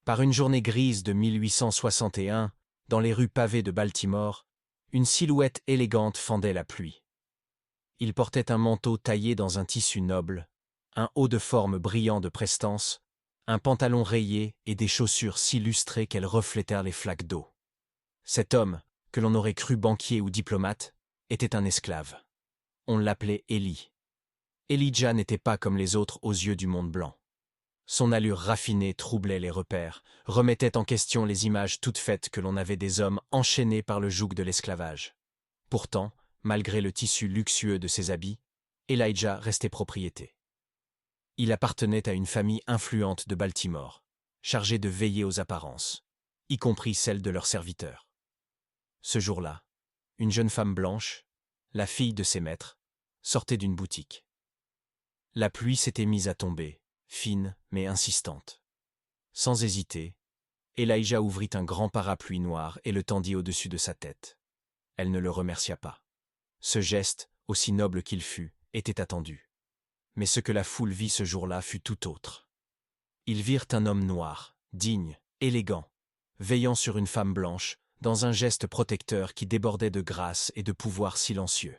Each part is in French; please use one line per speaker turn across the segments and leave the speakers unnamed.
Par une journée grise de 1861, dans les rues pavées de Baltimore, une silhouette élégante fendait la pluie. Il portait un manteau taillé dans un tissu noble, un haut de forme brillant de prestance, un pantalon rayé et des chaussures si lustrées qu'elles reflétèrent les flaques d'eau. Cet homme, que l'on aurait cru banquier ou diplomate, était un esclave. On l'appelait Élie. Elijah n'était pas comme les autres aux yeux du monde blanc. Son allure raffinée troublait les repères, remettait en question les images toutes faites que l'on avait des hommes enchaînés par le joug de l'esclavage. Pourtant, malgré le tissu luxueux de ses habits, Elijah restait propriété. Il appartenait à une famille influente de Baltimore, chargée de veiller aux apparences, y compris celles de leurs serviteurs. Ce jour-là, une jeune femme blanche, la fille de ses maîtres, sortait d'une boutique. La pluie s'était mise à tomber, fine mais insistante. Sans hésiter, Elijah ouvrit un grand parapluie noir et le tendit au-dessus de sa tête. Elle ne le remercia pas. Ce geste, aussi noble qu'il fût, était attendu. Mais ce que la foule vit ce jour-là fut tout autre. Ils virent un homme noir, digne, élégant, veillant sur une femme blanche, dans un geste protecteur qui débordait de grâce et de pouvoir silencieux.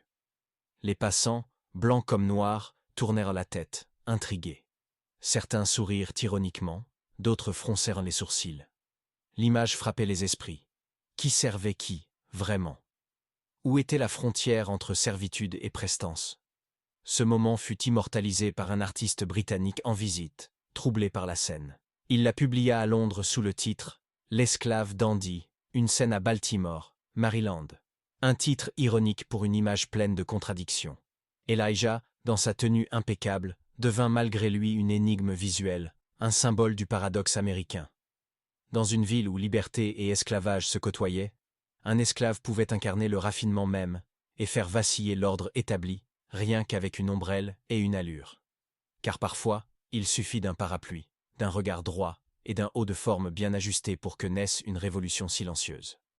Les passants, blancs comme noirs, tournèrent la tête, intrigués. Certains sourirent ironiquement, d'autres froncèrent les sourcils. L'image frappait les esprits. Qui servait qui, vraiment? Où était la frontière entre servitude et prestance? Ce moment fut immortalisé par un artiste britannique en visite, troublé par la scène. Il la publia à Londres sous le titre « L'esclave dandy, une scène à Baltimore, Maryland ». Un titre ironique pour une image pleine de contradictions. Elijah, dans sa tenue impeccable, devint malgré lui une énigme visuelle, un symbole du paradoxe américain. Dans une ville où liberté et esclavage se côtoyaient, un esclave pouvait incarner le raffinement même et faire vaciller l'ordre établi, rien qu'avec une ombrelle et une allure. Car parfois, il suffit d'un parapluie, d'un regard droit et d'un haut de forme bien ajusté pour que naisse une révolution silencieuse.